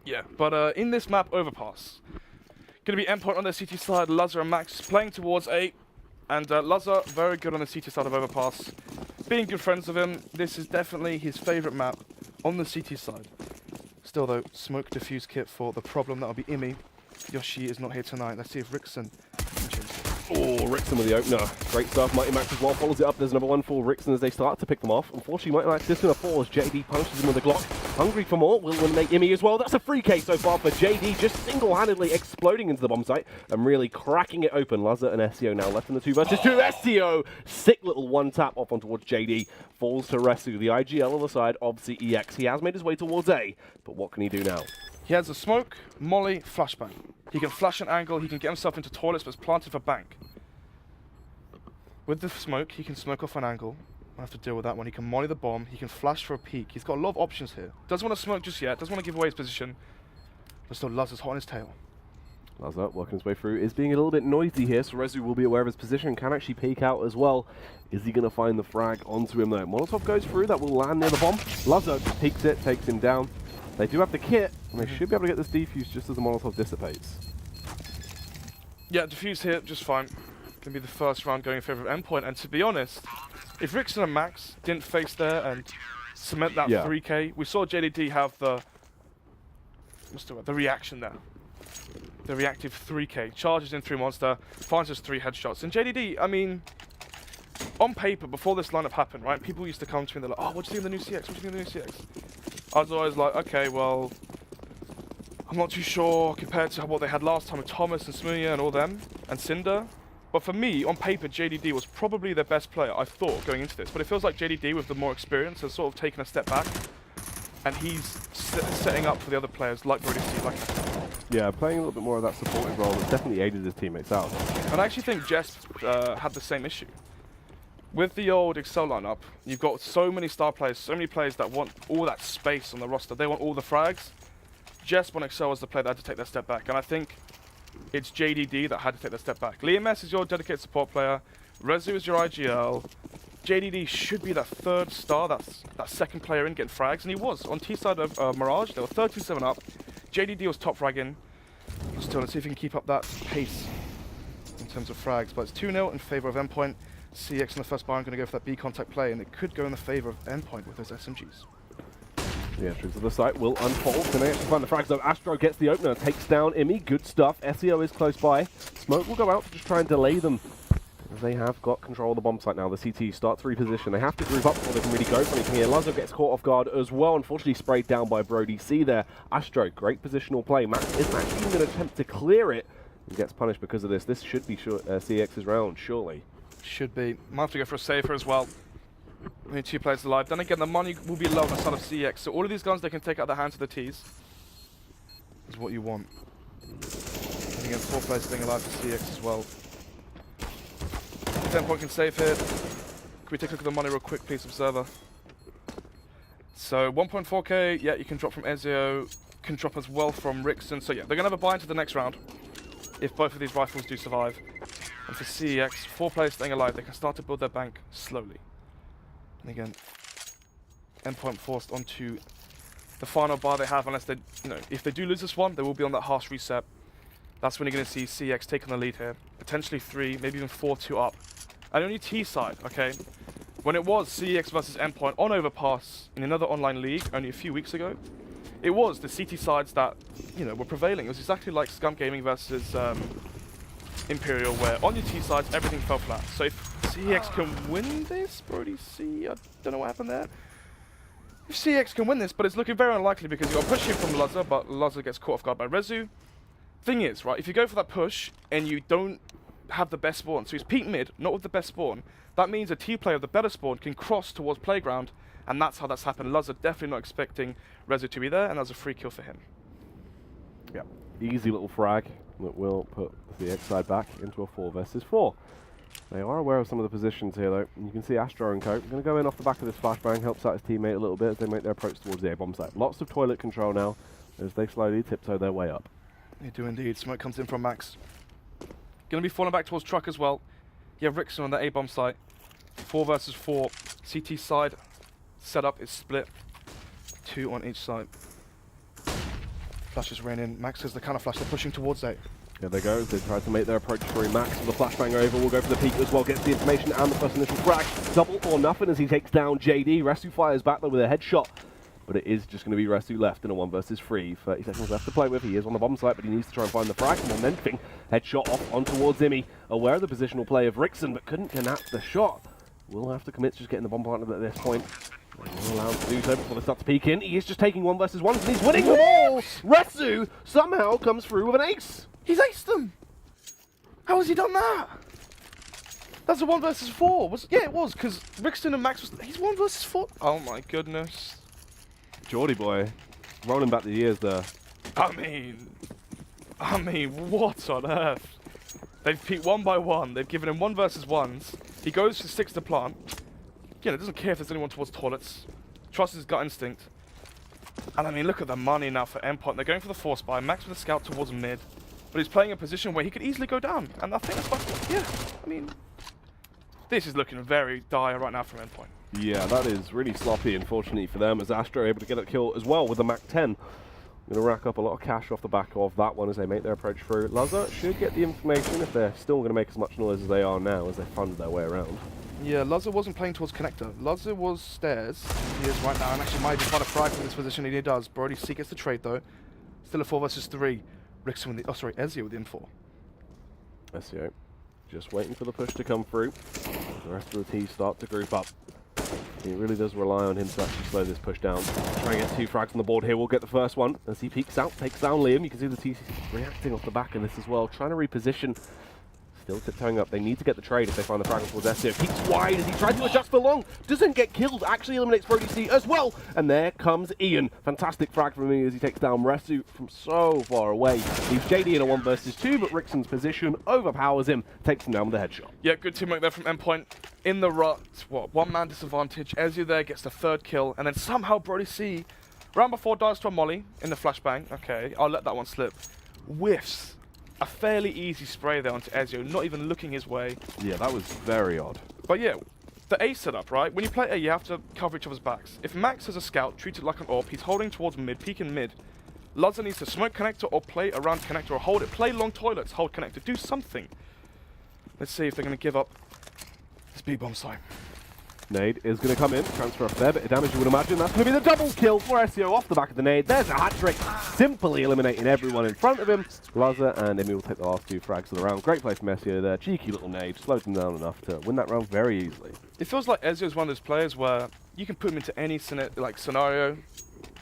Yeah, but in this map, Overpass, going to be Endpoint on the CT side, Lazar and Max playing towards A, and Lazar very good on the CT side of Overpass. Being good friends with him, this is definitely his favourite map on the CT side. Still though, smoke diffuse kit for the problem, that'll be Imi. Yoshi is not here tonight, let's see if Rickson can change it. Oh, Rickson with the opener. Great stuff. Mighty Max as well follows it up. There's another one for Rickson as they start to pick them off. Unfortunately, Mighty Max just going to fall as JD punishes him with a Glock. Hungry for more, will eliminate Imi as well. That's a free K so far for JD, just single-handedly exploding into the bomb site and really cracking it open. Lazar and SEO now left in the 2 versus 2. SEO, sick little one-tap off on towards JD. Falls to Resu, the IGL on the side of CEX. He has made his way towards A, but what can he do now? He has a smoke, molly, flashbang. He can flash an angle, he can get himself into toilets, but it's planted for bank. With the smoke, he can smoke off an angle. I have to deal with that one. He can molly the bomb, he can flash for a peek. He's got a lot of options here. Doesn't want to smoke just yet, doesn't want to give away his position. But still, Lazar's hot on his tail. Lazar working his way through is being a little bit noisy here, so Rezu will be aware of his position, can actually peek out as well. Is he going to find the frag onto him though? Molotov goes through, that will land near the bomb. Lazar peeks it, takes him down. They do have the kit, and they should be able to get this defuse just as the Molotov dissipates. Yeah, defuse here, just fine. Can be the first round going in favour of Endpoint, and to be honest, if Rickson and Max didn't face there and cement that 3K, we saw JDD have the reaction there. The reactive 3K. Charges in through monster, finds us 3 headshots. And JDD, I mean, on paper, before this lineup happened, right, people used to come to me and they're like, oh, what do you think of the new CeX? What do you think of the new CeX? I was always like, okay, well, I'm not too sure compared to what they had last time with Thomas and Smuya and all them, and Cinder. But for me, on paper, JDD was probably their best player, I thought, going into this. But it feels like JDD, with the more experience, has sort of taken a step back. And he's setting up for the other players, like Brody C. Yeah, playing a little bit more of that supportive role has definitely aided his teammates out. And I actually think Jess had the same issue. With the old Excel lineup, you've got so many star players, so many players that want all that space on the roster. They want all the frags. Jess on Excel was the player that had to take that step back. And I think it's JDD that had to take that step back. Liam S is your dedicated support player. Rezu is your IGL. JDD should be that 3rd star, that 2nd player in getting frags, and he was. On T side of Mirage, they were 13-7 up. JDD was top fragging. Still, let's see if he can keep up that pace in terms of frags. But it's 2-0 in favour of Endpoint. CeX in the first bar, I'm going to go for that B contact play, and it could go in the favour of Endpoint with those SMGs. The entrance of the site will unfold. Can they actually find the frags though? Astro gets the opener, takes down Imi. Good stuff. SEO is close by. Smoke will go out to just try and delay them. They have got control of the bomb site now. The CT start to reposition. They have to group up before they can really go for anything here. Lazar gets caught off guard as well. Unfortunately sprayed down by Brody C there. Astro, great positional play. Max isn't actually even going to attempt to clear it and gets punished because of this. This should be CX's round, surely. Should be. Might have to go for a safer as well. We need 2 players alive. Then again, the money will be low on the side of CeX. So all of these guns they can take out of the hands of the Ts is what you want. And again, 4 players staying alive for CeX as well. 10-point can save here. Can we take a look at the money real quick, please, observer? So 1.4k, yeah, you can drop from Ezio, can drop as well from Rickson. So yeah, they're going to have a buy into the next round if both of these rifles do survive. And for CeX, 4 players staying alive, they can start to build their bank slowly. And again, Endpoint forced onto the final bar they have, unless they, if they do lose this one, they will be on that harsh reset. That's when you're going to see CeX taking the lead here. Potentially 3, maybe even 4-2 up. And only T side, okay? When it was CeX versus Endpoint on Overpass in another online league only a few weeks ago, it was the CT sides that, were prevailing. It was exactly like Scum Gaming versus Imperial, where on your T sides, everything fell flat. So if CeX can win this, Brody C, I don't know what happened there. If CeX can win this, but it's looking very unlikely because you've got pushing from Lazar, but Lazar gets caught off guard by Rezu. Thing is, right, if you go for that push and you don't have the best spawn, so he's peak mid, not with the best spawn, that means a T player with the better spawn can cross towards playground, and that's how that's happened. Lazar definitely not expecting Rezu to be there, and that's a free kill for him. Yeah, easy little frag that will put the X side back into a 4 versus 4. They are aware of some of the positions here though. You can see Astro and Co. Going to go in off the back of this flashbang, helps out his teammate a little bit as they make their approach towards the A-bomb site. Lots of toilet control now as they slowly tiptoe their way up. They do indeed. Smoke comes in from Max. Going to be falling back towards truck as well. You have Rickson on the A-bomb site. 4 versus 4. CT side setup is split. 2 on each side. flashes rain in. Max says the counter flash. They're pushing towards A. Here they go. They try to make their approach through Max with the flashbang over. We'll go for the peek as well. Gets the information and the first initial frag. Double or nothing as he takes down JD. Resu fires back though with a headshot. But it is just going to be Resu left in a 1 versus 3. 30 seconds left to play with. He is on the bomb site, but he needs to try and find the frag. And then anything. Headshot off on towards Imi. Aware of the positional play of Rickson, but couldn't connect the shot. Will have to commit to just getting the bomb partner at this point. He's allowed to do so before they start to peek in. He is just taking 1 versus 1 and he's winning them all! Resu somehow comes through with an ace! He's aced them! How has he done that? That's a 1 versus 4. Yeah, it was, because Rickson and Max was... He's 1 versus 4. Oh my goodness. Geordie boy, rolling back the years there. I mean, what on earth? They've peeked 1 by 1. They've given him 1 versus 1s. He goes for 6 to plant. You know, doesn't care if there's anyone towards toilets. Trusts his gut instinct. And I mean, look at the money now for Endpoint. They're going for the force buy. Max with a scout towards mid. But he's playing a position where he could easily go down. And I think that's what, yeah, I mean, this is looking very dire right now from Endpoint. Yeah, that is really sloppy, unfortunately for them, as Astro able to get a kill as well with the Mac 10. Going to rack up a lot of cash off the back of that one as they make their approach through. Lazar should get the information if they're still going to make as much noise as they are now as they fund their way around. Yeah, Lazar wasn't playing towards connector. Lazar was stairs. He is right now, and actually might even find a frag from this position, and he does. Brody C gets the trade though. Still a 4 versus 3. Rickson with the, Ezio with the info. Ezio just waiting for the push to come through. The rest of the team start to group up. He really does rely on him to actually slow this push down. Try and get 2 frags on the board here. We'll get the first one as he peeks out, takes down Liam. You can see the TC reacting off the back of this as well, trying to reposition. Still tiptoeing up. They need to get the trade if they find the frag towards Ezio. Peeks wide as he tries to adjust for long. Doesn't get killed. Actually eliminates Brody C as well. And there comes Ian. Fantastic frag from me as he takes down Resu from so far away. Leaves JD in a 1 versus 2, but Rickson's position overpowers him. Takes him down with a headshot. Yeah, good teamwork there from Endpoint. In the rut, what, 1-man disadvantage. Ezio there gets the 3rd kill. And then somehow Brody C, round before dies to a molly in the flashbang. Okay, I'll let that one slip. Whiffs. A fairly easy spray there onto Ezio, not even looking his way. Yeah, that was very odd. But yeah, the A setup, right? When you play A, you have to cover each other's backs. If Max has a scout, treat it like an AWP, he's holding towards mid, peeking mid. Lazar needs to smoke connector or play around connector or hold it. Play long toilets, hold connector, do something. Let's see if they're going to give up this B-bomb site. Nade is going to come in, transfer a fair bit of damage, you would imagine. That's going to be the double kill for Ezio off the back of the nade. There's a hat-trick, simply eliminating everyone in front of him. Lazar and Emi will take the last 2 frags of the round. Great play from Ezio there. Cheeky little nade, slowed them down enough to win that round very easily. It feels like Ezio is one of those players where you can put him into any scenario,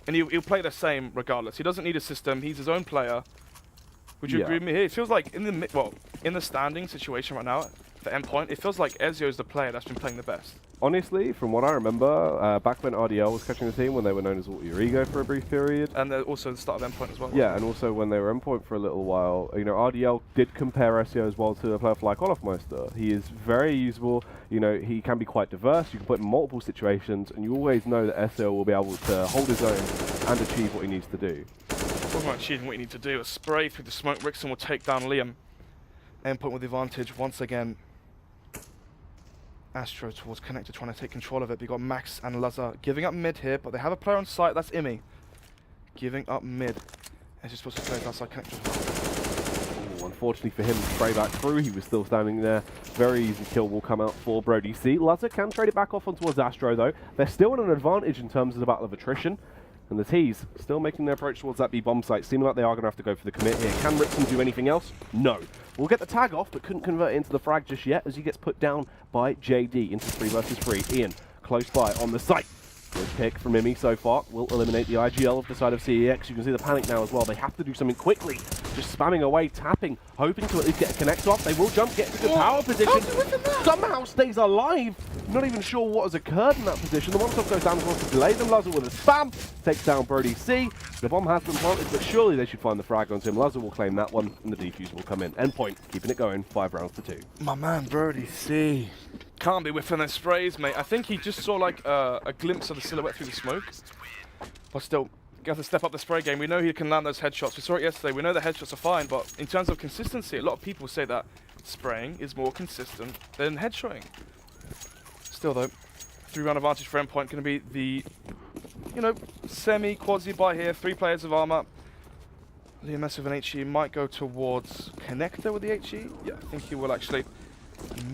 and he'll play the same regardless. He doesn't need a system. He's his own player. Would you agree with me here? It feels like in the standing situation right now, for Endpoint, it feels like Ezio is the player that's been playing the best. Honestly, from what I remember, back when RDL was catching the team, when they were known as Alter Your Ego for a brief period. And also the start of Endpoint as well. Yeah, and also when they were Endpoint for a little while, you know, RDL did compare Ezio as well to a player like Olofmeister. He is very usable, you know, he can be quite diverse, you can put him in multiple situations, and you always know that Ezio will be able to hold his own and achieve what he needs to do. Talking about achieving what you need to do, a spray through the smoke, Rickson will take down Liam. Endpoint with the advantage once again. Astro towards connector, trying to take control of it. We got Max and Lazar giving up mid here, but they have a player on site. That's Imi. Giving up mid. And she's supposed to play outside connector. Ooh, unfortunately for him, spray back through. He was still standing there. Very easy kill will come out for Brody C. Lazar can trade it back off on towards Astro though. They're still in an advantage in terms of the battle of attrition. And the T's still making their approach towards that B-bomb site, seeming like they are going to have to go for the commit here. Can Rickson do anything else? No. We'll get the tag off, but couldn't convert it into the frag just yet as he gets put down by JD into 3 versus 3. Ian, close by on the site. Good pick from Imi so far. Will eliminate the IGL of the side of CEX. You can see the panic now as well. They have to do something quickly. Just spamming away, tapping, hoping to at least get a connect off. They will jump, get into good power position. Somehow stays alive. Not even sure what has occurred in that position. The one-stop goes down to delay them. Lazar with a spam. Takes down Brody C. The bomb has been planted, but surely they should find the frag onto him. Lazar will claim that one, and the defuse will come in. Endpoint, keeping it going, 5 rounds to 2. My man, Brody C. Can't be whiffing those sprays, mate. I think he just saw like a glimpse of the silhouette through the smoke. But still, you have to step up the spray game. We know he can land those headshots. We saw it yesterday. We know the headshots are fine, but in terms of consistency, a lot of people say that spraying is more consistent than headshotting. Still though, 3-round advantage for Endpoint. Going to be the, you know, semi-quadsy buy here. 3 players of armor. Liam S with an HE might go towards Connector with the HE. Yeah, I think he will actually.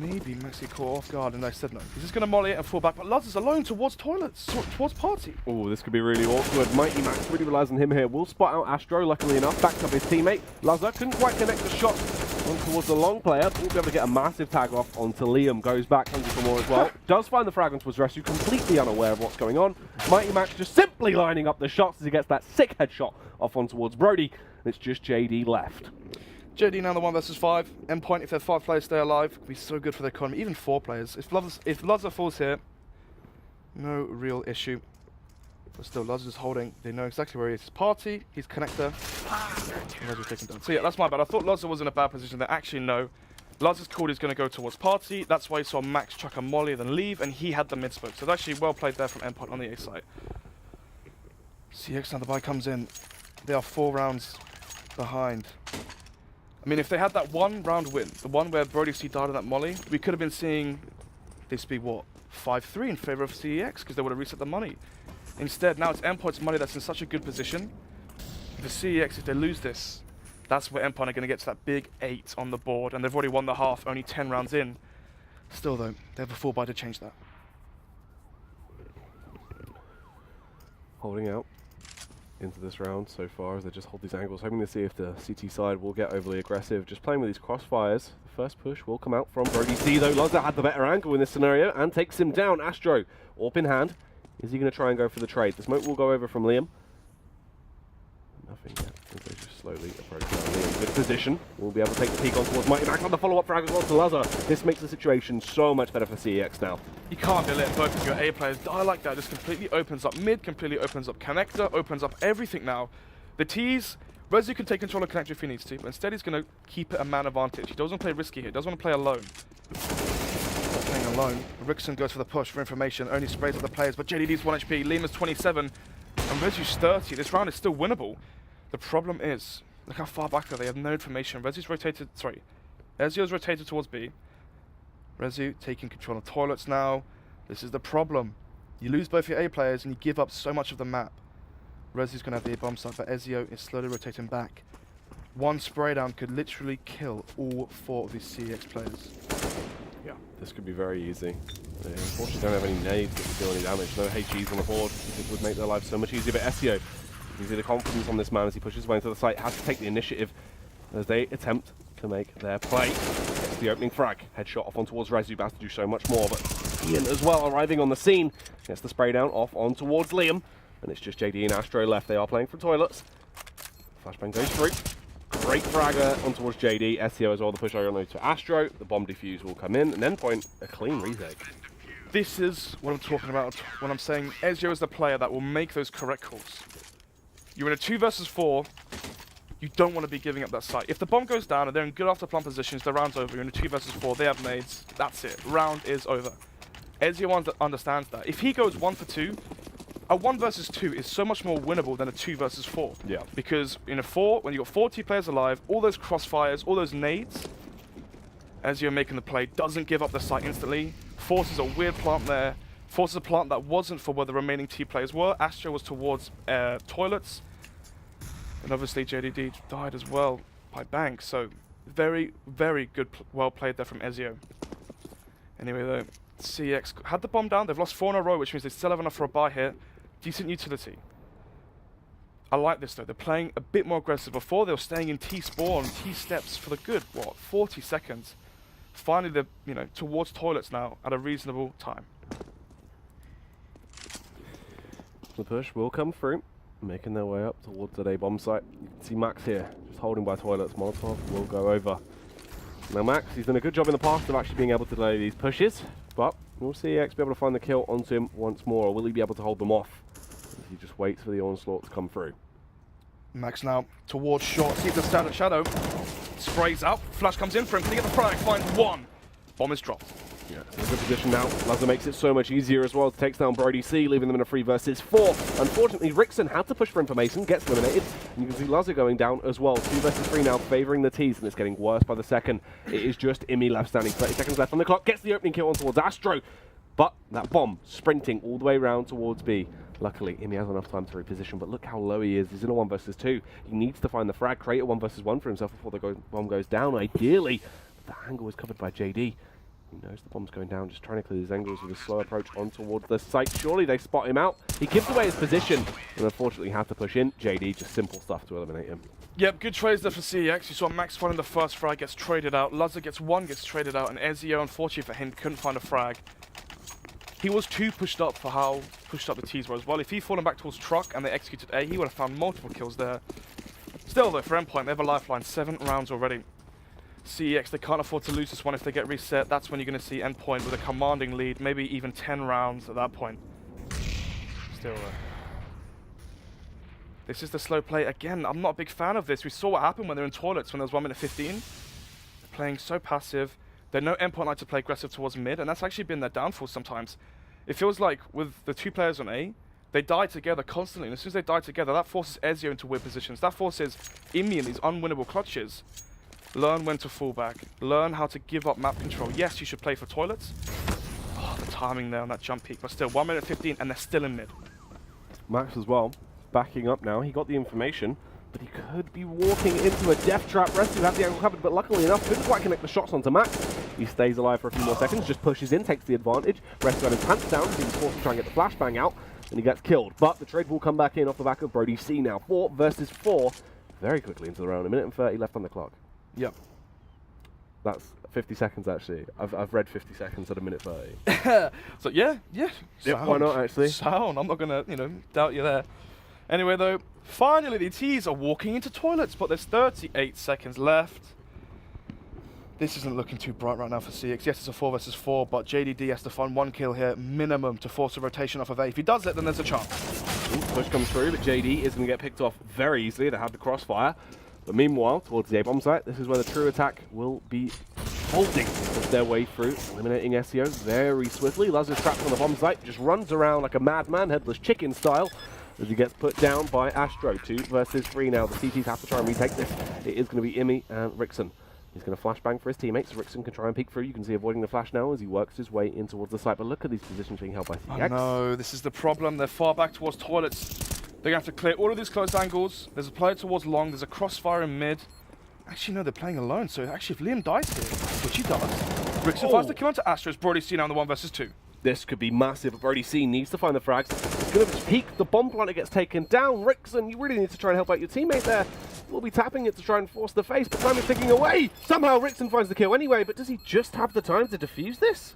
Maybe Maxi caught off guard and I said no. He's just going to molly it and fall back, but Luz is alone towards toilets, towards Party. Oh, this could be really awkward. Mighty Max really relies on him here. Will spot out Astro, luckily enough. Backs up his teammate. Lazza couldn't quite connect the shot on towards the long player. Will be able to get a massive tag off onto Liam. Goes back, hungry for more as well. Does find the frag onto his rescue, completely unaware of what's going on. Mighty Max just simply lining up the shots as he gets that sick headshot off on towards Brody. And it's just JD left. JD now the 1 versus 5. Endpoint, if their 5 players stay alive, could be so good for the economy. Even 4 players. If Lazza falls here, no real issue. But still, Lazza's holding. They know exactly where he is. His Party, his Connector. And Lazza's taken down. So yeah, that's my bad. I thought Lazza was in a bad position. They actually no. Lazza's called he's going to go towards Party. That's why he saw Max chuck a molly, then leave, and he had the mid smoke. So it's actually well played there from Endpoint on the A side. CeX now the buy comes in. They are 4 rounds behind. I mean, if they had that 1 round win, the one where Brody C died on that molly, we could have been seeing this be, what, 5-3 in favor of CeX, because they would have reset the money. Instead, now it's Endpoint's money that's in such a good position. The CeX, if they lose this, that's where Endpoint are going to get to that big 8 on the board, and they've already won the half, only 10 rounds in. Still, though, they have a full buy to change that. Holding out into this round so far as they just hold these angles, hoping to see if the CT side will get overly aggressive. Just playing with these crossfires. The first push will come out from Brody C though. Lazza had the better angle in this scenario and takes him down. Astro, AWP in hand. Is he going to try and go for the trade? The smoke will go over from Liam. Nothing yet. They just slowly approach now. Liam, good position. We'll be able to take the peek on towards Mighty Max on the follow-up frag as well to Lazza. This makes the situation so much better for CeX now. You can't be letting both of your A players die like that. This completely opens up mid, completely opens up Connector, opens up everything now. The T's, Rezu can take control of Connector if he needs to, but instead he's going to keep it a man advantage. He doesn't play risky here, he doesn't want to play alone. Not playing alone. Rickson goes for the push for information, only sprays at the players, but JDD's 1 HP, Lima's 27, and Rezu's 30. This round is still winnable. The problem is, look how far back they have no information. Rezu's rotated, sorry, Ezio's rotated towards B. Rezu taking control of toilets now. This is the problem. You lose both your A players and you give up so much of the map. Rezu's going to have the A bomb site, but Ezio is slowly rotating back. 1 spray down could literally kill all 4 of these CeX players. Yeah, this could be very easy. They unfortunately don't have any nades that would do any damage. No HEs on the board. It would make their life so much easier, but Ezio, you see the confidence on this man as he pushes his way into the site, has to take the initiative as they attempt to make their play. Gets the opening frag, headshot off on towards Rezu, about to do so much more, but Ian as well arriving on the scene. Gets the spray down off on towards Liam, and it's just JD and Astro left. They are playing for toilets. Flashbang goes through. Great fragger on towards JD. SEO as well, the push over to Astro. The bomb defuse will come in, and Endpoint, a clean retake. This is what I'm talking about when I'm saying Ezio is the player that will make those correct calls. You're in a 2 versus 4. You don't want to be giving up that site. If the bomb goes down and they're in good after plant positions, the round's over. You're in a 2 versus 4. They have nades. That's it. Round is over. Ezio understands that. If he goes 1 for 2, a 1 versus 2 is so much more winnable than a 2 versus 4. Yeah. Because in a 4, when you've got 40 players alive, all those crossfires, all those nades, Ezio making the play, doesn't give up the site instantly. Forces a weird plant there. Forces a plant that wasn't for where the remaining T players were. Astro was towards toilets. And obviously JDD died as well by Bank. So very, very good, well played there from Ezio. Anyway though, CeX had the bomb down. They've lost 4 in a row, which means they still have enough for a buy here. Decent utility. I like this though. They're playing a bit more aggressive. Before they were staying in T spawn, T steps for the good, what, 40 seconds. Finally they're, you know, towards toilets now at a reasonable time. The push will come through, making their way up towards the A bomb site. You can see Max here, just holding by toilets. Molotov will go over. Now Max, he's done a good job in the past of actually being able to delay these pushes, but we'll see CeX be able to find the kill onto him once more, or will he be able to hold them off? He just waits for the onslaught to come through. Max now towards short, sees the standard shadow, sprays out, flash comes in for him, can he get the frag, finds 1. Bomb is dropped. Yeah, in a good position now. Lazza makes it so much easier as well. Takes down Brody C, leaving them in a 3 versus 4. Unfortunately, Rickson had to push for information, gets eliminated. And you can see Lazza going down as well. 2 versus 3 now, favouring the T's, and it's getting worse by the second. It is just Imi left standing. 30 seconds left on the clock. Gets the opening kill on towards Astro. But that bomb sprinting all the way around towards B. Luckily, Imi has enough time to reposition, but look how low he is. He's in a 1 versus 2. He needs to find the frag, create a 1 versus 1 for himself before the bomb goes down, ideally. The angle is covered by JD. He knows the bomb's going down, just trying to clear his angles with a slow approach on towards the site. Surely they spot him out. He gives away his position, and unfortunately had to push in. JD, just simple stuff to eliminate him. Yep, good trades there for CeX. You saw Max finding the first frag, gets traded out. Lazar gets traded out, and Ezio, unfortunately for him, couldn't find a frag. He was too pushed up for how pushed up the T's were as well. If he'd fallen back towards Truck and they executed A, he would have found multiple kills there. Still though, for Endpoint, they have a lifeline, 7 rounds already. CeX, they can't afford to lose this one. If they get reset, that's when you're going to see Endpoint with a commanding lead, maybe even 10 rounds at that point. Still though. This is the slow play. Again, I'm not a big fan of this. We saw what happened when they were in toilets when there was 1 minute 15. They're playing so passive. They know Endpoint like to play aggressive towards mid, and that's actually been their downfall sometimes. It feels like with the 2 players on A, they die together constantly, and as soon as they die together, that forces Ezio into weird positions. That forces Imi in these unwinnable clutches. Learn when to fall back. Learn how to give up map control. Yes, you should play for toilets. Oh, the timing there on that jump peak, but still, 1 minute 15, and they're still in mid. Max as well, backing up now. He got the information, but he could be walking into a death trap. Rescue had the angle covered, but luckily enough, couldn't quite connect the shots onto Max. He stays alive for a few more seconds, just pushes in, takes the advantage. Rescue had his pants down, he was forced to try and get the flashbang out, and he gets killed. But the trade will come back in off the back of Brody C now. 4 versus 4, very quickly into the round. 1 minute and 30 left on the clock. Yep. That's 50 seconds actually. I've read 50 seconds at 1 minute 30. So yeah. Yeah, why not actually? Sound. I'm not gonna, doubt you there. Anyway though, finally the T's are walking into toilets, but there's 38 seconds left. This isn't looking too bright right now for CeX. Yes, it's a 4 versus 4, but JDD has to find 1 kill here, minimum, to force a rotation off of A. If he does it, then there's a chance. Push comes through, but JD is going to get picked off very easily. They have the crossfire. But meanwhile, towards the A-bomb site, this is where the true attack will be holding their way through, eliminating SEO very swiftly. Lazarus trapped on the bomb site, just runs around like a madman, headless chicken style, as he gets put down by Astro. 2 versus 3 now. The CTs have to try and retake this. It is going to be Imi and Rickson. He's going to flashbang for his teammates. Rickson can try and peek through. You can see avoiding the flash now as he works his way in towards the site. But look at these positions being held by CeX. Oh no, this is the problem. They're far back towards toilets. They're going to have to clear all of these closed angles. There's a player towards long. There's a crossfire in mid. Actually, no, they're playing alone. So actually, if Liam dies here, which he does, Rickson finds the kill onto Astro. It's Brody C now in the 1 versus 2. This could be massive. Brody C needs to find the frags. He's going to peek. The bomb planter gets taken down. Rickson, you really need to try and help out your teammate there. We'll be tapping it to try and force the face, but time is ticking away. Somehow Rickson finds the kill anyway, but does he just have the time to defuse this?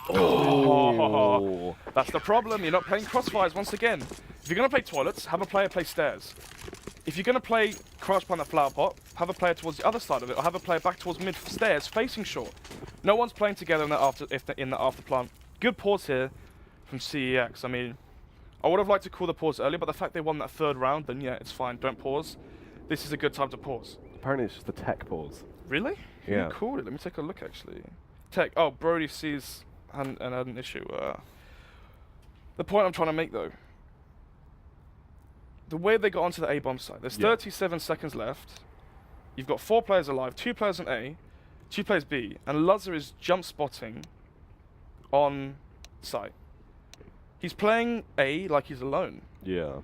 Oh, that's the problem. You're not playing crossfires once again. If you're going to play toilets, have a player play stairs. If you're going to play crouch behind the flower pot, have a player towards the other side of it, or have a player back towards mid stairs, facing short. No one's playing together in that after plant. Good pause here from CeX. I mean, I would have liked to call the pause earlier, but the fact they won that 3rd round, then yeah, it's fine. Don't pause. This is a good time to pause. Apparently it's just a tech pause. Really? Yeah. Who called it? Let me take a look, actually. Tech. Oh, Brody sees an issue. The point I'm trying to make, though, the way they got onto the A-bomb site, there's 37 seconds left. You've got 4 players alive, 2 players on A, 2 players B, and Lazar is jump spotting on site. He's playing A like he's alone. Yeah.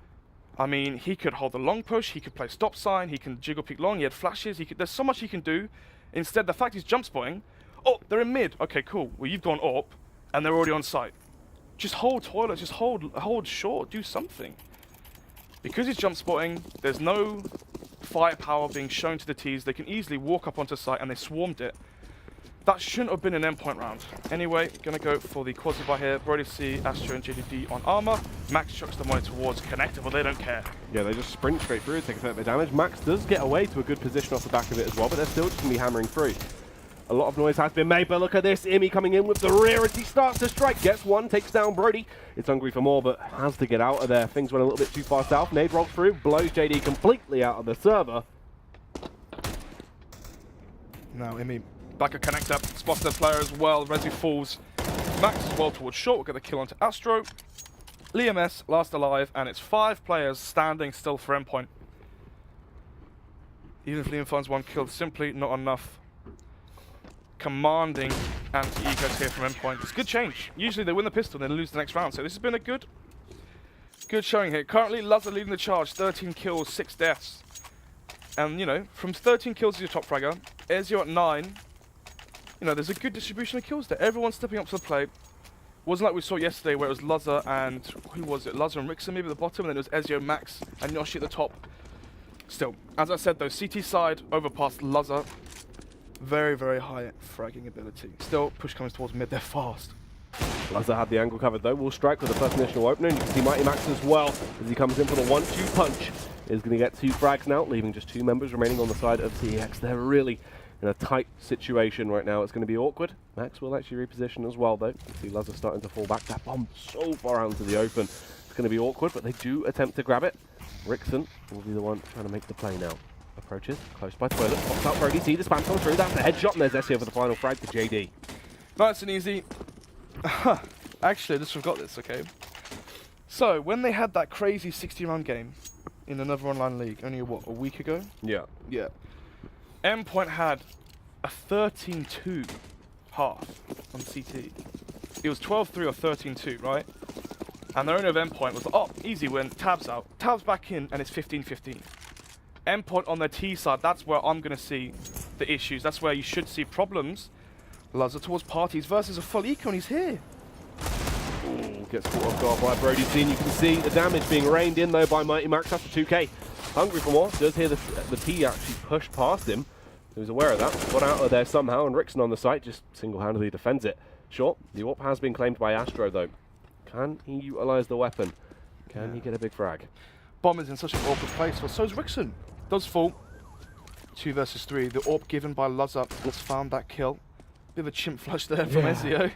I mean, he could hold the long push, he could play stop sign, he can jiggle peek long, he had flashes, there's so much he can do. Instead, the fact he's jump spotting, oh, they're in mid. Okay, cool. Well, you've gone up, and they're already on site. Just hold toilets, just hold short, do something. Because he's jump spotting, there's no firepower being shown to the T's. They can easily walk up onto site, and they swarmed it. That shouldn't have been an endpoint round. Anyway, gonna go for the quasi-buy here. Brody C, Astro, and JDD on armor. Max chucks the money towards connector, but they don't care. Yeah, they just sprint straight through, take a fair bit of damage. Max does get away to a good position off the back of it as well, but they're still just gonna be hammering through. A lot of noise has been made, but look at this. Imi coming in with the rear as he starts to strike. Gets one, takes down Brody. It's hungry for more, but has to get out of there. Things went a little bit too far south. Nade rolls through, blows JD completely out of the server. Now Imi back a connector, spots the player as well. Resi falls. Max as well towards short. We'll get the kill onto Astro. Liam S, last alive, and it's 5 players standing still for Endpoint. Even if Liam finds 1 kill, simply not enough. Commanding anti-egos here from Endpoint. It's a good change. Usually they win the pistol and then lose the next round, so this has been a good Good showing here. Currently, Lazar leading the charge, 13 kills, 6 deaths. And, you know, from 13 kills as your top fragger, Ezio at 9, you know, there's a good distribution of kills there. Everyone's stepping up to the plate. Wasn't like we saw yesterday where it was Lazar and, who was it? Lazar and Rickson maybe at the bottom, and then it was Ezio, Max, and Yoshi at the top. Still, as I said though, CT side overpassed Lazar. Very, very high fragging ability. Still, push comes towards mid, they're fast. Lazar had the angle covered though. Will strike with the first initial opener. And you can see Mighty Max as well as he comes in for the 1-2 punch. Is going to get 2 frags now, leaving just 2 members remaining on the side of CeX. They're really in a tight situation right now. It's going to be awkward. Max will actually reposition as well though. You can see Lazar starting to fall back. That bomb so far out into the open. It's going to be awkward, but they do attempt to grab it. Rickson will be the one trying to make the play now. Approaches, close by toilet, pops out Brody C, the spam comes through, that's the headshot, and there's Ezio for the final frag to JD. Nice and easy. Actually, I just forgot this, okay? So, when they had that crazy 60-round game in another online league, only, what, a week ago? Yeah. Yeah. Endpoint had a 13-2 half on CT. It was 12-3 or 13-2, right? And their owner of Endpoint was like, oh, easy win, Tabs out. Tabs back in, and it's 15-15. Endpoint on their T side, that's where I'm going to see the issues. That's where you should see problems. Lazar towards parties versus a full eco, and he's here. Ooh, gets caught off guard by Brody C. You can see the damage being rained in though by Mighty Max after 2K. Hungry for more, does hear the P actually push past him. He was aware of that, got out of there somehow, and Rickson on the site just single-handedly defends it. Sure, the AWP has been claimed by Astro though. Can he utilize the weapon? Can he get a big frag? Bomb is in such an awkward place, well, so is Rickson. Does fall. 2 versus 3. The AWP given by Lazar has found that kill. Bit of a chimp flush there from Ezio.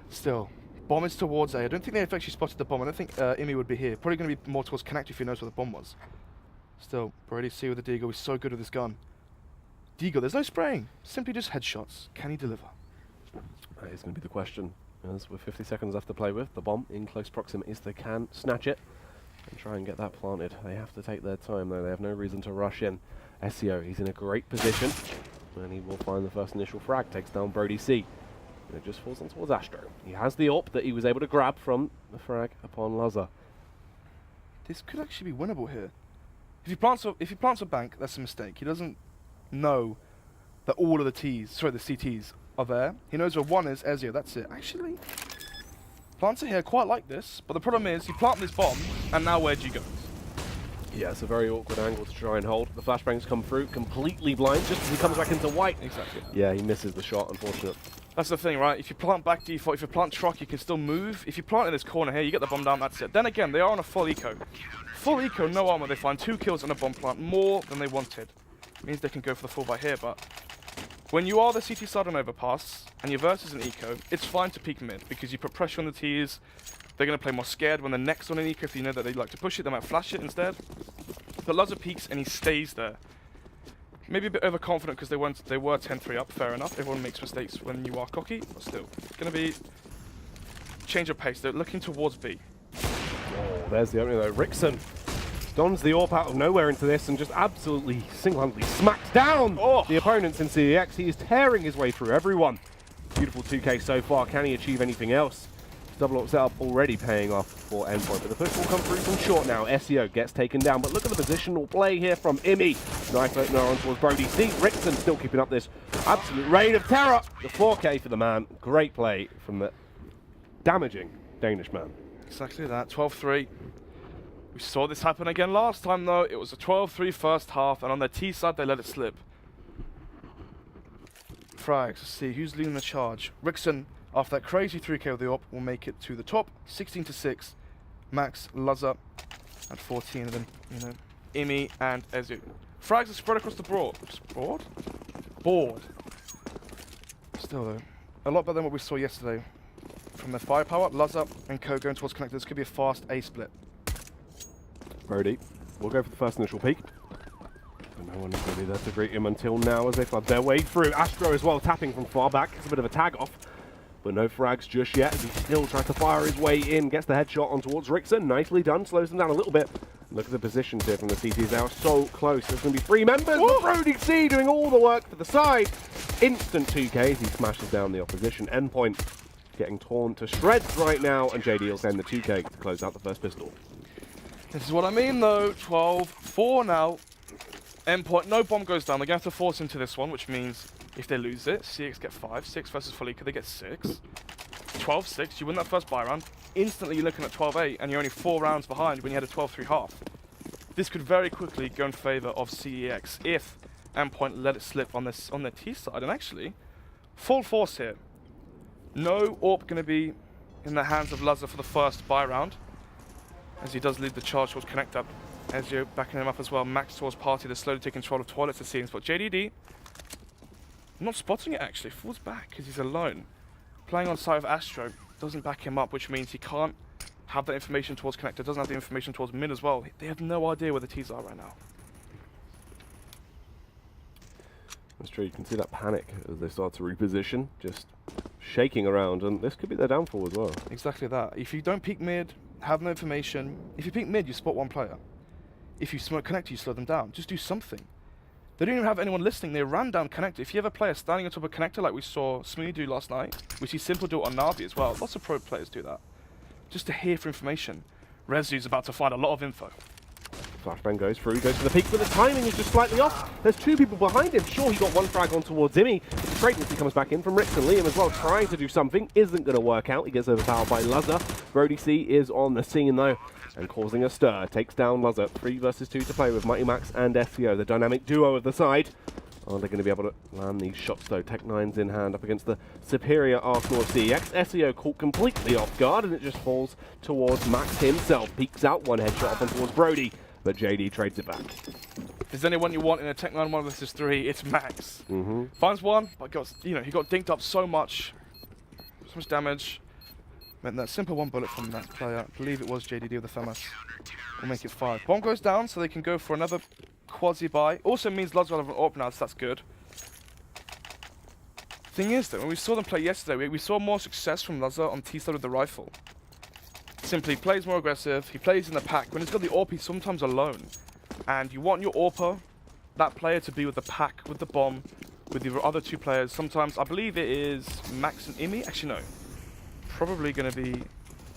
Still, bomb is towards A. I don't think they've actually spotted the bomb. I don't think Imi would be here. Probably going to be more towards Connect if he knows where the bomb was. Still, Brody C with the Deagle. He's so good with his gun. Deagle, there's no spraying. Simply just headshots. Can he deliver? That is going to be the question. As with 50 seconds left to play with, the bomb in close proximity, so they can snatch it and try and get that planted. They have to take their time though. They have no reason to rush in. Ezio, he's in a great position. And he will find the first initial frag, takes down Brody C. And it just falls on towards Astro. He has the AWP that he was able to grab from the frag upon Lazar. This could actually be winnable here. If he plants a bank, that's a mistake. He doesn't know that all of the CTs are there. He knows where one is, Ezio, that's it. Actually, plants it here, quite like this. But the problem is, you plant this bomb, and now where do you go? Yeah, it's a very awkward angle to try and hold. The flashbangs come through, completely blind, just as he comes back into white. Exactly. Yeah, he misses the shot, unfortunate. That's the thing, right? If you plant back default, if you plant truck, you can still move. If you plant in this corner here, you get the bomb down, that's it. Then again, they are on a full eco. Full eco, no armor, they find 2 kills on a bomb plant, more than they wanted. Means they can go for the full buy here, but when you are the CT side on overpass, and your versus an eco, it's fine to peek mid, because you put pressure on the Ts. They're going to play more scared when they're next on an eco. If you know that they like to push it, they might flash it instead. But Lazar peeks and he stays there. Maybe a bit overconfident because they were 10-3 up, fair enough. Everyone makes mistakes when you are cocky, but still. It's going to be change of pace. They're looking towards B. Oh, there's the opening though. Rickson dons the AWP out of nowhere into this and just absolutely single-handedly smacks down the opponents in CeX. He is tearing his way through everyone. Beautiful 2K so far. Can he achieve anything else? Double AWP setup already paying off for Endpoint, but the push will come through from short now. Ezio gets taken down, but look at the positional play here from Imi. Nice opener on towards Brody C. Rickson still keeping up this absolute reign of terror. The 4K for the man. Great play from the damaging Danish man. Exactly that, 12-3. We saw this happen again last time though. It was a 12-3 first half, and on their T side they let it slip. Frags, let's see, who's leading the charge? Rickson, after that crazy 3K with the AWP, will make it to the top, 16-6. Max, Lazar at 14, and then, you know, Imi and Ezio. Frags are spread across the board. Board. Still though, a lot better than what we saw yesterday. From their firepower, Lazar and Co going towards connector. This could be a fast A split. Brody will go for the first initial peek. No one is going to be there to greet him until now as they flood their way through. Astro as well, tapping from far back. It's a bit of a tag off, but no frags just yet as he still tries to fire his way in. Gets the headshot on towards Rickson. Nicely done, slows them down a little bit. Look at the positions here from the CTs. They are so close. There's going to be 3 members. Brody C doing all the work for the side. Instant 2Ks. He smashes down the opposition. Endpoint getting torn to shreds right now, and JD will send the 2K to close out the first pistol. This is what I mean though. 12-4 now. Endpoint, no bomb goes down. They're going to have to force into this one, which means if they lose it, CeX get 5. 6 versus Felica, they get 6. 12-6, you win that first buy round. Instantly you're looking at 12-8, and you're only 4 rounds behind when you had a 12-3 half. This could very quickly go in favor of CeX if Endpoint let it slip on their T side. And actually, full force here. No AWP going to be in the hands of Lazar for the first buy round, as he does lead the charge towards Connector. Ezio backing him up as well. Max towards Party to slowly take control of Toilets to Seeing Spot. JDD, not spotting it actually, falls back because he's alone. Playing on side of Astro, doesn't back him up, which means he can't have that information towards Connector, doesn't have the information towards mid as well. They have no idea where the T's are right now. That's true, you can see that panic as they start to reposition, just shaking around, and this could be their downfall as well. Exactly that. If you don't peek mid, have no information. If you peek mid, you spot one player. If you smoke Connector, you slow them down. Just do something. They don't even have anyone listening. They ran down Connector. If you have a player standing on top of Connector like we saw Smoothie do last night, we see Simple do it on Navi as well. Lots of pro players do that. Just to hear for information. Rezu's about to find a lot of info. Flashbang goes through, goes for the peak, but the timing is just slightly off. There's 2 people behind him. Sure, he got 1 frag on towards Zimmy. It's great as he comes back in from Rix and Liam as well, trying to do something. Isn't going to work out. He gets overpowered by Lazar. Brody C is on the scene though, and causing a stir. Takes down Lazar. 3 versus 2 to play with Mighty Max and SEO, the dynamic duo of the side. Are they going to be able to land these shots though? Tech 9's in hand up against the superior Arsenal of CeX. SEO caught completely off guard, and it just falls towards Max himself. Peeks out 1 headshot up on towards Brody, but JD trades it back. If there's anyone you want in a Tech 9 1 versus 3, it's Max. Finds one, but he got dinked up so much damage. Meant that simple 1 bullet from that player, I believe it was JDD with the FAMAS, will make it 5. Bomb goes down, so they can go for another quasi-buy. Also means Lazar have an AWP now, so that's good. Thing is though, when we saw them play yesterday, we saw more success from Lazar on T-side with the rifle. Simply plays more aggressive, he plays in the pack. When he's got the AWP, he's sometimes alone. And you want your AWPer, that player, to be with the pack, with the bomb, with the other 2 players. Sometimes, I believe it is Max and Imi. Actually, no. Probably going to be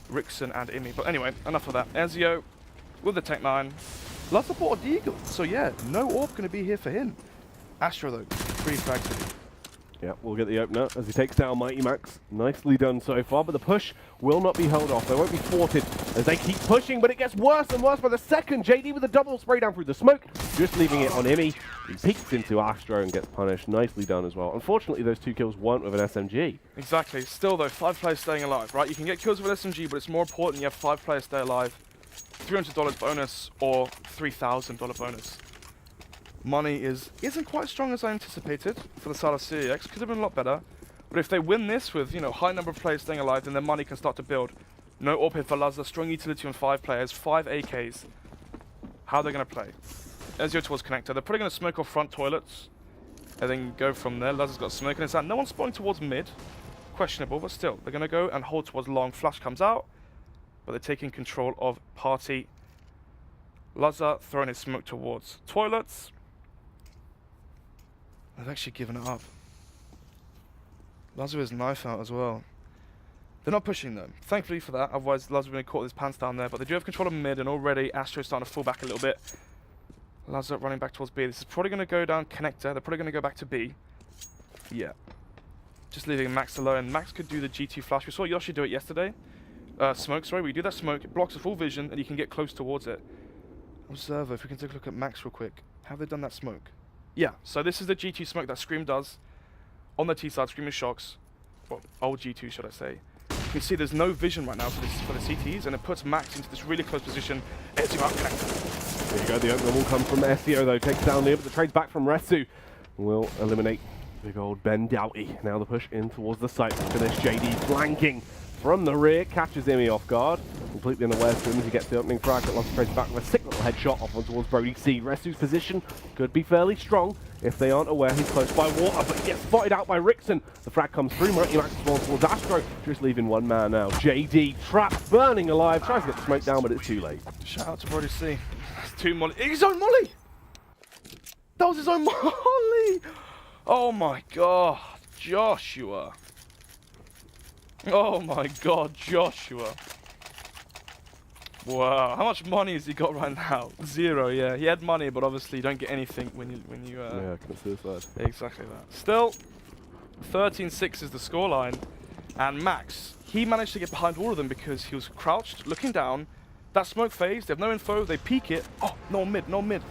Rickson and Imi. But anyway, enough of that. Ezio with the Tech 9. Lazar bought a Deagle. So yeah, no AWP going to be here for him. Astro though, 3 frags. Yeah, we'll get the opener as he takes down Mighty Max. Nicely done so far, but the push will not be held off. They won't be thwarted as they keep pushing, but it gets worse and worse by the second. JD with a double spray down through the smoke, just leaving it on Imi. He peeks into Astro and gets punished. Nicely done as well. Unfortunately, those 2 kills weren't with an SMG. Exactly. Still though, 5 players staying alive, right? You can get kills with an SMG, but it's more important you have 5 players stay alive. $300 bonus or $3,000 bonus. Money isn't quite as strong as I anticipated for the side of CeX. Could have been a lot better. But if they win this with, high number of players staying alive, then their money can start to build. No AWP hit for Lazar, strong utility on 5 players, 5 AKs. How are they going to play? Ezio towards Connector. They're probably going to smoke off front toilets and then go from there. Lazar's got smoke in his hand. No one's spawning towards mid. Questionable, but still. They're going to go and hold towards long. Flash comes out, but they're taking control of Party. Lazar throwing his smoke towards toilets. They've actually given it up. Lazar is knife out as well. They're not pushing them. Thankfully for that, otherwise Lazar would have caught his pants down there. But they do have control of mid, and already Astro's starting to fall back a little bit. Lazar running back towards B. This is probably going to go down Connector. They're probably going to go back to B. Yeah. Just leaving Max alone. Max could do the GT flash. We saw Yoshi do it yesterday. Smoke, sorry. We do that smoke. It blocks the full vision, and you can get close towards it. Observer, if we can take a look at Max real quick. Have they done that smoke? Yeah, so this is the GT smoke that Scream does on the T side. Scream is shocks. Well, old G2, should I say. You can see there's no vision right now for the CTs, and it puts Max into this really close position. Ezio out Connector. There you go, the opener will come from SEO though. Takes down Liam, but the trade's back from Resu. Will eliminate big old Ben Doughty. Now the push in towards the site. Look at this, JD flanking from the rear. Catches Imi off guard. Completely unawares to him as he gets the opening frag, but lost trades back with a sick little headshot off on towards Brody C. Resu's position could be fairly strong if they aren't aware he's close by water, but he gets spotted out by Rickson. The frag comes through, Mighty Max is towards Astro, just leaving 1 man now. JD trapped, burning alive, tries to get the smoke down, but it's too late. Shout out to Brody C. That's 2 molly. His own molly! That was his own molly! Oh my god, Joshua. Oh my god, Joshua. Wow, how much money has he got right now? 0, yeah. He had money, but obviously you don't get anything when you yeah, commit suicide. Exactly that. Still, 13-6 is the scoreline, and Max, he managed to get behind all of them because he was crouched, looking down. That smoke phase, they have no info, they peek it. Oh, no mid, no mid.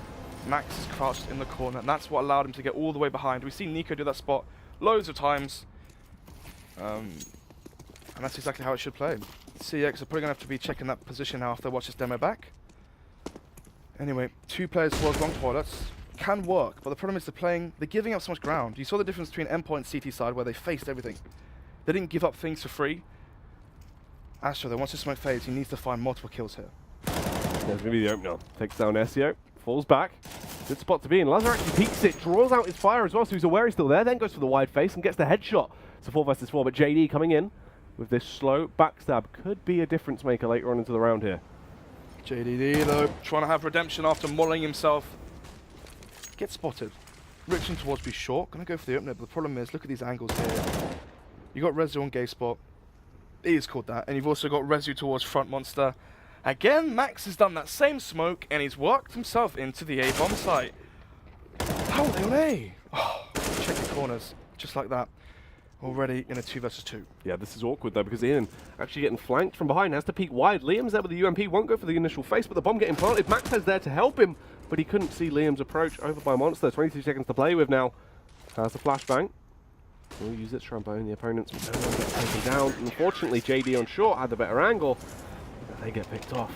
Max is crouched in the corner, and that's what allowed him to get all the way behind. We've seen Nico do that spot loads of times, and that's exactly how it should play. CeX are probably going to have to be checking that position now after they watch this demo back. Anyway, 2 players towards long toilets can work, but the problem is they're giving up so much ground. You saw the difference between Endpoint and CT side where they faced everything. They didn't give up things for free. Astro, though, once the smoke fades, he needs to find multiple kills here. There's going to be the opener. Takes down SEO, falls back. Good spot to be in. Lazar actually peeks it, draws out his fire as well, so he's aware he's still there, then goes for the wide face and gets the headshot. It's a 4 versus 4, but JD coming in with this slow backstab could be a difference maker later on into the round here. JDD, though, trying to have redemption after mulling himself. Gets spotted. Rickson towards B short, gonna go for the opener, but the problem is, look at these angles here. You got Rezu on gay spot. He's called that, and you've also got Rezu towards front monster. Again, Max has done that same smoke, and he's worked himself into the A bomb site. How are they on A? Oh, check the corners, just like that. Already in a 2 versus 2. Yeah, this is awkward though, because Ian actually getting flanked from behind, has to peek wide. Liam's there with the UMP, won't go for the initial face, but the bomb getting planted. Max is there to help him, but he couldn't see Liam's approach over by Monster. 22 seconds to play with now. Has the flashbang. Will use it to try and bone the opponents, but no one gets taken down. Unfortunately, JD on short had the better angle, but they get picked off.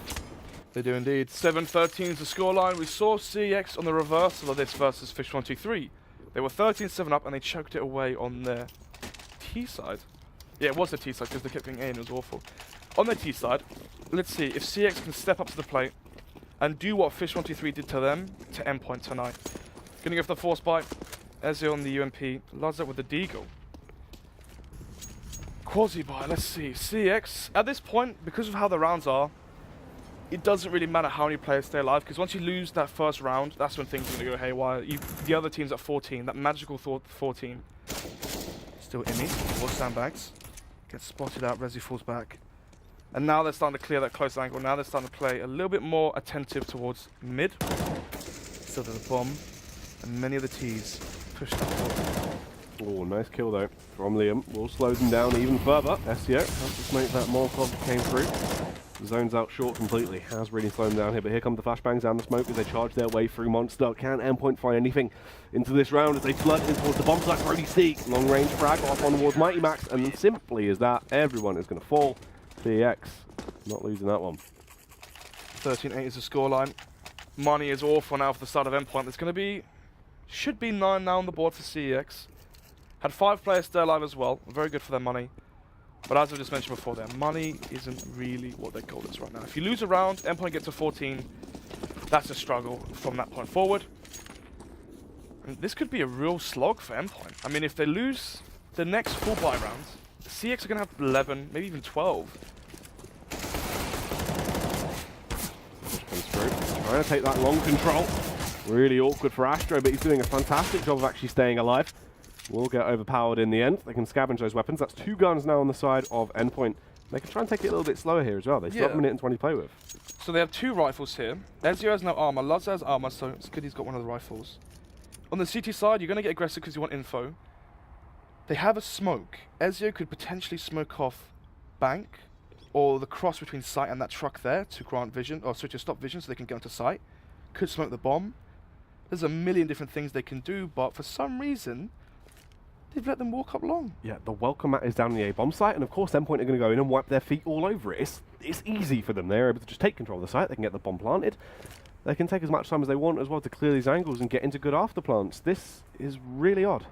They do indeed. 7-13 is the scoreline. We saw CeX on the reversal of this versus Fish 123. They were 13-7 up and they choked it away on their T side. Yeah, it was the T side because they kept getting A and it was awful. On their T side, let's see if CeX can step up to the plate and do what Fish 123 did to them to Endpoint tonight. Gonna go for the force bite. Ezio on the UMP. Lods up with the Deagle. Quasi buy, let's see. CeX, at this point, because of how the rounds are, it doesn't really matter how many players stay alive, because once you lose that first round, that's when things are going to go haywire. The other team's at 14, that magical 14. Still Immy, or sandbags. Gets spotted out, Resi falls back. And now they're starting to clear that close angle. Now they're starting to play a little bit more attentive towards mid. Still there's a bomb. And many of the T's pushed up forward. Oh, nice kill though from Liam. Will slow them down even further. SEO has to smoke that Molotov that came through. Zones out short completely. Has really slowed them down here, but here come the flashbangs and the smoke as they charge their way through Monster. Can Endpoint find anything into this round as they flood in towards the bomb site? Brody C. Long range frag off on towards Mighty Max, and simply as that, everyone is going to fall. CeX not losing that one. 13-8 is the scoreline. Money is awful now for the start of Endpoint. There's going to be, should be 9 now on the board for CeX. Had 5 players stay alive as well. Very good for their money. But as I just mentioned before, their money isn't really what their goal is right now. If you lose a round, Endpoint gets to 14. That's a struggle from that point forward. And this could be a real slog for Endpoint. I mean, if they lose the next 4 buy rounds, CeX are going to have 11, maybe even 12. Comes through. Trying to take that long control. Really awkward for Astro, but he's doing a fantastic job of actually staying alive. Will get overpowered in the end. They can scavenge those weapons. That's 2 guns now on the side of Endpoint. They can try and take it a little bit slower here as well. They still have a minute and 20 to play with. So they have 2 rifles here. Ezio has no armor. Lazar has armor, so it's good he's got one of the rifles. On the CT side, you're going to get aggressive because you want info. They have a smoke. Ezio could potentially smoke off bank or the cross between site and that truck there to grant vision, or to stop vision so they can get onto site. Could smoke the bomb. There's a million different things they can do, but for some reason, they've let them walk up long. Yeah, the welcome mat is down in the A bomb site, and of course Endpoint are going to go in and wipe their feet all over it. It's easy for them. They're able to just take control of the site. They can get the bomb planted. They can take as much time as they want as well to clear these angles and get into good afterplants. This is really odd.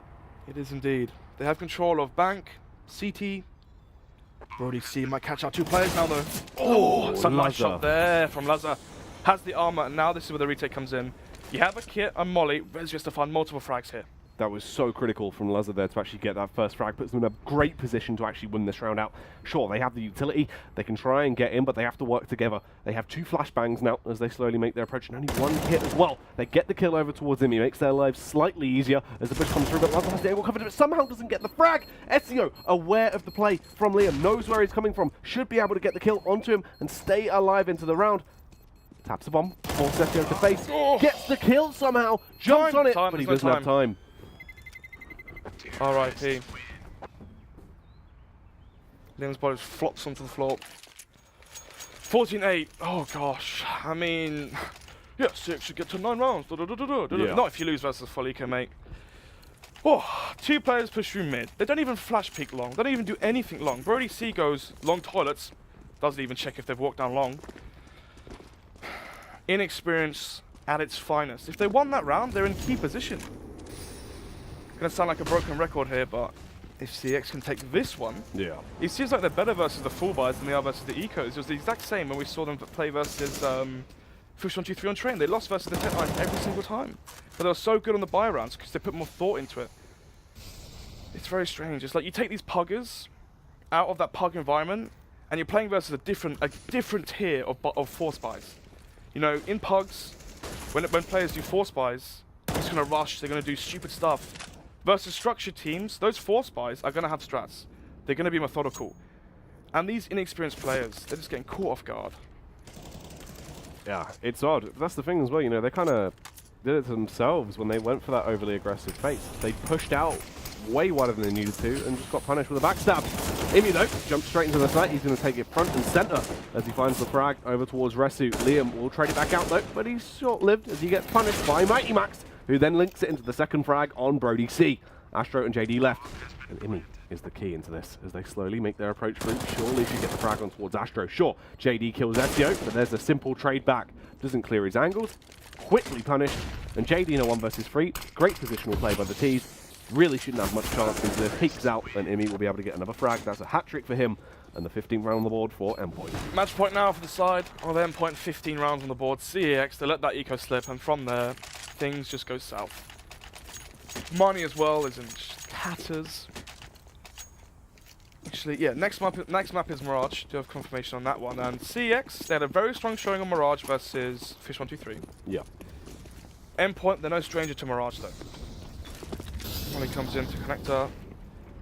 It is indeed. They have control of bank, CT. Brody C might catch out 2 players now though. Oh, it's a nice shot there from Lazar. Has the armor, and now this is where the retake comes in. You have a kit and molly. Rez has to find multiple frags here. That was so critical from Lazar there to actually get that first frag. Puts them in a great position to actually win this round out. Sure, they have the utility. They can try and get in, but they have to work together. They have 2 flashbangs now as they slowly make their approach, and only 1 hit as well. They get the kill over towards him. He makes their lives slightly easier as the push comes through, but Lazar has the angle covered, but somehow doesn't get the frag. SEO, aware of the play from Liam, knows where he's coming from, should be able to get the kill onto him and stay alive into the round. Taps a bomb, forces SEO to face, gets the kill somehow, jumps on it, but he doesn't have time. R.I.P. Liam's body flops onto the floor. 14-8. Oh gosh. I mean, yeah, CeX should get to 9 rounds. Yeah. Not if you lose versus Felico, mate. Oh, 2 players push through mid. They don't even flash peek long. They don't even do anything long. Brody C goes long toilets. Doesn't even check if they've walked down long. Inexperience at its finest. If they won that round, they're in key position. Gonna sound like a broken record here, but if CeX can take this one, it seems like they're better versus the full buys than they are versus the ecos. It was the exact same when we saw them play versus Fish 1-2-3 on train. They lost versus the tent line every single time, but they were so good on the buy rounds because they put more thought into it. It's very strange. It's like you take these puggers out of that pug environment, and you're playing versus a different tier of force buys. You know, in pugs, when players do force buys, they're just gonna rush. They're gonna do stupid stuff. Versus structured teams, those force buys are going to have strats. They're going to be methodical. And these inexperienced players, they're just getting caught off guard. Yeah, it's odd. That's the thing as well, you know, they kind of did it to themselves when they went for that overly aggressive face. They pushed out way wider than they needed to and just got punished with a backstab. Imi, though, jumps straight into the site. He's going to take it front and center as he finds the frag over towards Resu. Liam will trade it back out, though, but he's short-lived as he gets punished by Mighty Max, who then links it into the second frag on Brody C. Astro and JD left, and Imi is the key into this as they slowly make their approach through. Surely should get the frag on towards Astro. Sure, JD kills SEO, but there's a simple trade back. Doesn't clear his angles, quickly punished, and JD in a 1 versus 3. Great positional play by the T's. Really shouldn't have much chance into this. Peeks out, and Imi will be able to get another frag. That's a hat-trick for him, and the 15th round on the board for Endpoint. Match point now for the side of Endpoint, 15 rounds on the board. CeX, they let that eco slip, and from there, things just go south. Money as well is in tatters. Actually, yeah, next map is Mirage. Do have confirmation on that one. And CeX, they had a very strong showing on Mirage versus Fish 1-2-3. Yeah. Endpoint, they're no stranger to Mirage though. When he comes in to connector,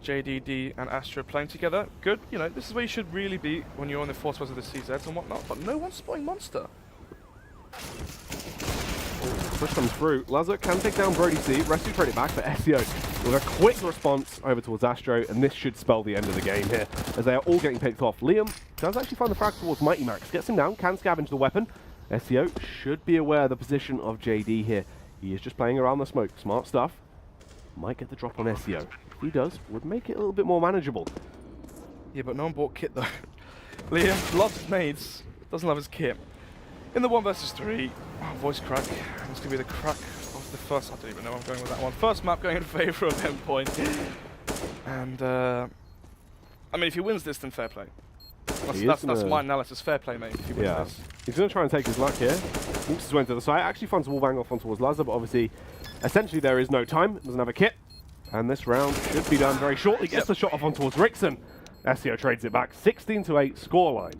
JDD and Astro playing together. Good, you know, this is where you should really be when you're on the force of the CZs and whatnot, but no one's spotting Monster. Push comes through. Lazar can take down Brody C. Resu trade it back for SEO with a quick response over towards Astro, and this should spell the end of the game here as they are all getting picked off. Liam does actually find the frag towards Mighty Max. Gets him down, can scavenge the weapon. SEO should be aware of the position of JD here. He is just playing around the smoke. Smart stuff. Might get the drop on SEO. If he does, would make it a little bit more manageable. Yeah, but no one bought kit though. Liam loves his nades, doesn't love his kit. In the 1 versus 3, voice crack. It's going to be the crack of the first. I don't even know where I'm going with that one. First map going in favour of Endpoint. And, I mean, if he wins this, then fair play. That's my analysis. Fair play, mate. If he wins this. He's going to try and take his luck here. Walks his way into the side. Actually finds a wall bang off on towards Lazar, but obviously, essentially, there is no time. Doesn't have a kit. And this round should be done very shortly. Gets the shot off on towards Rickson. SEO trades it back. 16-8 scoreline.